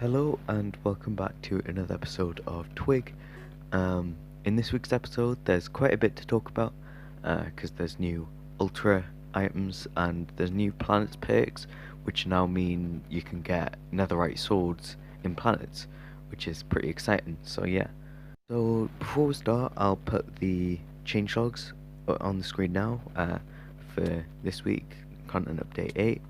Hello and welcome back to another episode of TWIG. In this week's episode, there's quite a bit to talk about because there's new ultra items and there's new planets perks, which now mean you can get Netherite Swords in planets, which is pretty exciting. So yeah. So before we start, I'll put the changelogs on the screen now for this week, content update 8.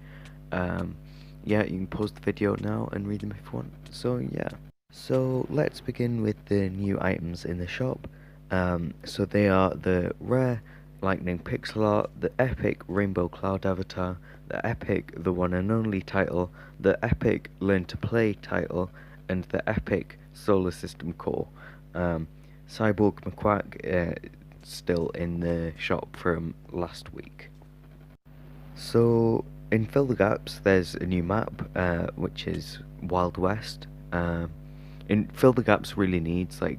Um, yeah, you can pause the video now and read them if you want. So yeah. So let's begin with the new items in the shop. So they are the rare lightning pixel art, the epic rainbow cloud avatar, the epic the one and only title, the epic learn to play title, and the epic solar system core. Cyborg McQuack still in the shop from last week. So in Fill the Gaps, there's a new map, which is Wild West. In Fill the Gaps really needs like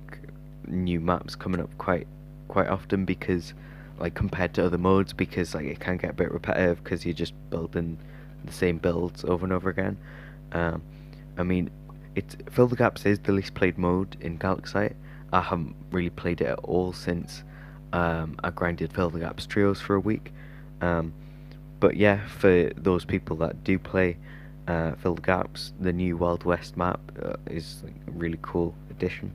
new maps coming up quite often because like compared to other modes because like it can get a bit repetitive because you're just building the same builds over and over again. Um, I mean, it's Fill the Gaps is the least played mode in Galaxite. I haven't really played it at all since I grinded Fill the Gaps trios for a week. But yeah, for those people that do play Fill the Gaps, the new Wild West map is like a really cool addition.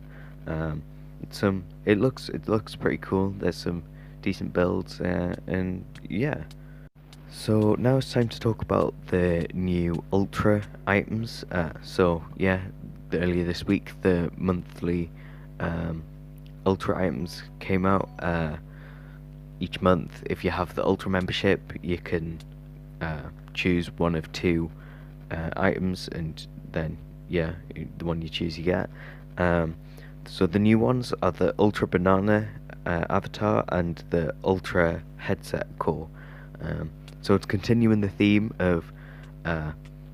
It looks pretty cool. There's some decent builds, and yeah. So now it's time to talk about the new Ultra items. So yeah, earlier this week the monthly Ultra items came out. Each month, if you have the Ultra membership, you can choose one of two items, and then yeah, the one you choose you get. So the new ones are the Ultra Banana avatar and the Ultra headset core. So it's continuing the theme of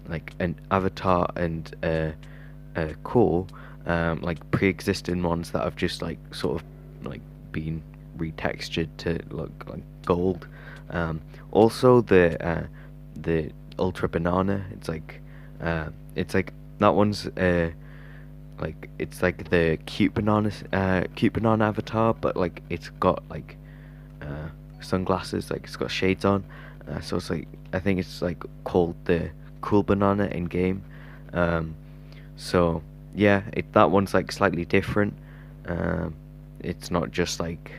like an avatar and a core, like pre-existing ones that have just like sort of like been retextured to look like gold. Also the Ultra Banana, it's like that one's like it's like the cute banana avatar, but like it's got like sunglasses, like it's got shades on. So it's like I think it's like called the cool banana in game. So yeah, that one's like slightly different. It's not just like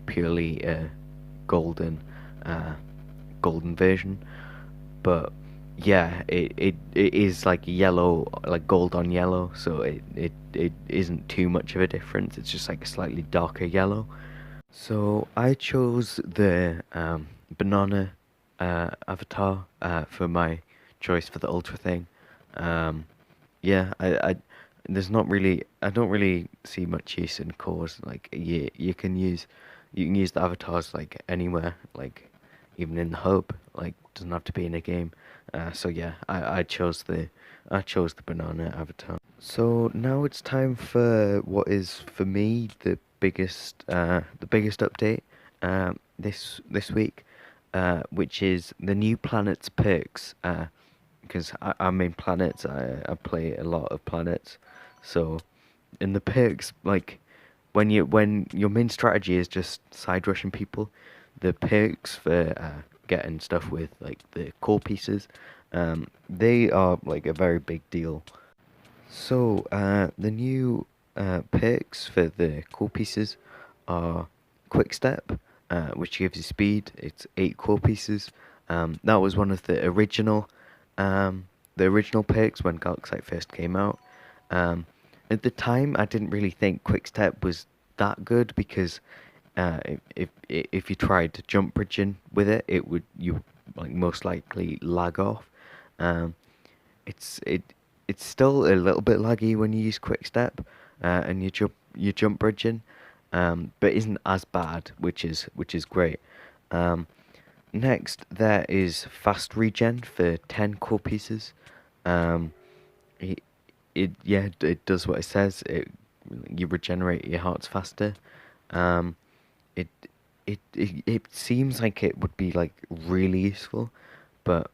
purely a golden golden version, but yeah, it is like yellow, like gold on yellow, so it isn't too much of a difference. It's just like a slightly darker yellow. So I chose the banana avatar for my choice for the ultra thing. Um, yeah, I don't really see much use in cores. Like you can use the avatars like anywhere, like even in the hub. Like doesn't have to be in a game. So yeah, I chose the banana avatar. So now it's time for what is for me the biggest update this week, which is the new planets perks. Because I'm in planets, I play a lot of planets, so in the perks, like when your main strategy is just side rushing people, the perks for getting stuff with like the core pieces, they are like a very big deal. So the new perks for the core pieces are quick step, which gives you speed. It's 8 core pieces. That was one of the original perks when Galaxite first came out. Um, at the time, I didn't really think quick step was that good because if you tried jump bridging with it, you like most likely lag off. Um, it's it it's still a little bit laggy when you use quick step and you jump bridging, but isn't as bad, which is great. Um, Next, there is fast regen for 10 core pieces. Um, it, it does what it says. You regenerate your hearts faster. Um, it it seems like it would be like really useful, but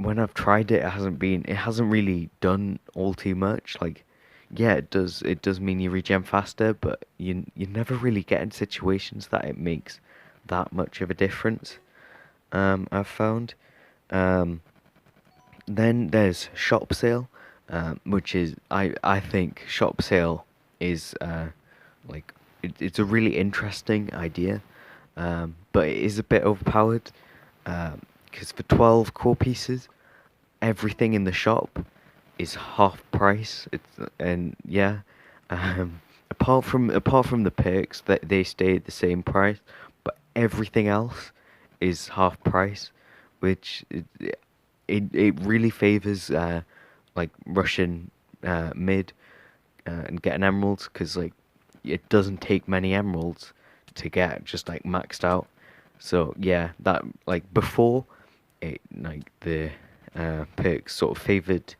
when I've tried it, it hasn't really done all too much. Like, yeah, it does mean you regen faster, but you never really get in situations that it makes that much of a difference. I've found. Um, then there's shop sale, which is I think shop sale is like it's a really interesting idea, but it is a bit overpowered. Because for 12 core pieces, everything in the shop is half price. And yeah, apart from the perks that they stay the same price, but everything else is half price, which it really favors like Russian mid and getting emeralds, because like it doesn't take many emeralds to get just like maxed out. So yeah, that like before it like the perks sort of favored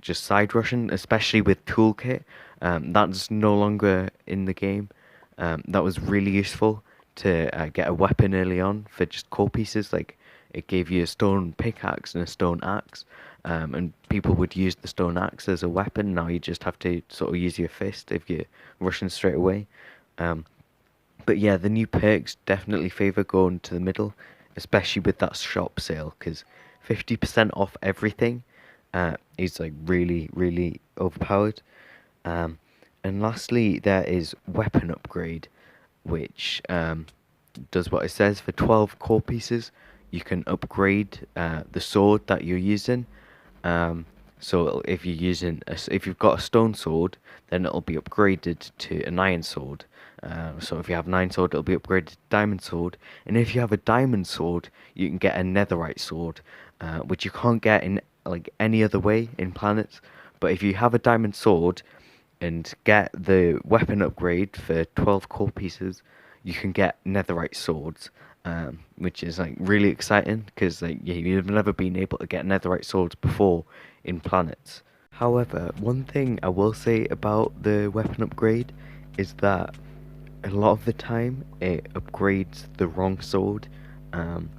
just side Russian, especially with toolkit. That's no longer in the game. That was really useful to get a weapon early on for just core pieces. Like it gave you a stone pickaxe and a stone axe, and people would use the stone axe as a weapon. Now you just have to sort of use your fist if you're rushing straight away. Um, but yeah, the new perks definitely favor going to the middle, especially with that shop sale, because 50% off everything is like really, really overpowered. Um, and lastly, there is weapon upgrade, which does what it says. For 12 core pieces, you can upgrade the sword that you're using. So if you've got a stone sword, then it'll be upgraded to an iron sword. So if you have an iron sword, it'll be upgraded to diamond sword. And if you have a diamond sword, you can get a netherite sword, which you can't get in like any other way in planets. But if you have a diamond sword and get the weapon upgrade for 12 core pieces, you can get netherite swords, which is like really exciting because like yeah, you've never been able to get netherite swords before in planets. However, one thing I will say about the weapon upgrade is that a lot of the time it upgrades the wrong sword. Um,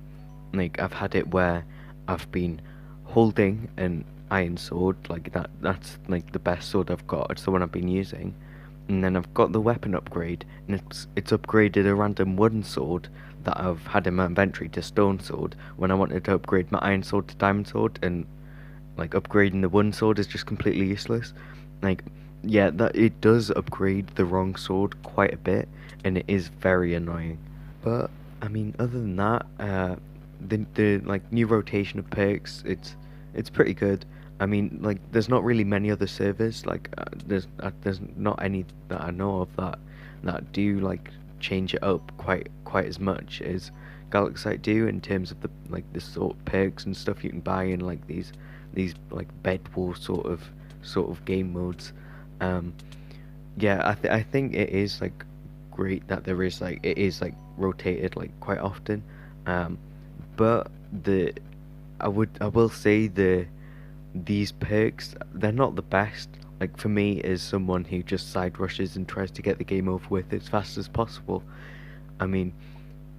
like I've had it where I've been holding an iron sword, like that's like the best sword I've got, it's the one I've been using. And then I've got the weapon upgrade, and it's upgraded a random wooden sword that I've had in my inventory to stone sword when I wanted to upgrade my iron sword to diamond sword, and like upgrading the wooden sword is just completely useless. Like yeah, that it does upgrade the wrong sword quite a bit, and it is very annoying. But I mean, other than that, the like new rotation of perks, it's pretty good. I mean, like there's not really many other servers. Like there's not any that I know of that do like change it up quite as much as Galaxite do in terms of the sort of perks and stuff you can buy in like these like bed war sort of game modes. Um, yeah, I think it is like great that it is like rotated like quite often. Um, but I will say these perks, they're not the best. Like for me, as someone who just side rushes and tries to get the game over with as fast as possible, I mean,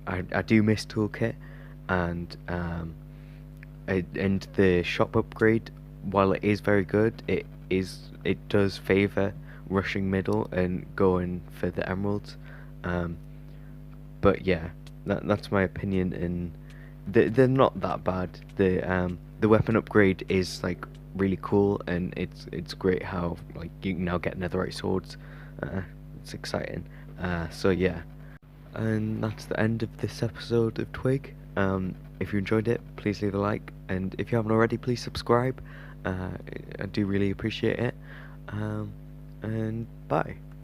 I do miss toolkit, and and the shop upgrade, while it is very good, it does favor rushing middle and going for the emeralds. Um, but yeah, that's my opinion, and they're not that bad. The weapon upgrade is like really cool, and it's great how like you can now get netherite swords. It's exciting. So yeah, and that's the end of this episode of Twig. If you enjoyed it, please leave a like, and if you haven't already, please subscribe. I do really appreciate it. And bye.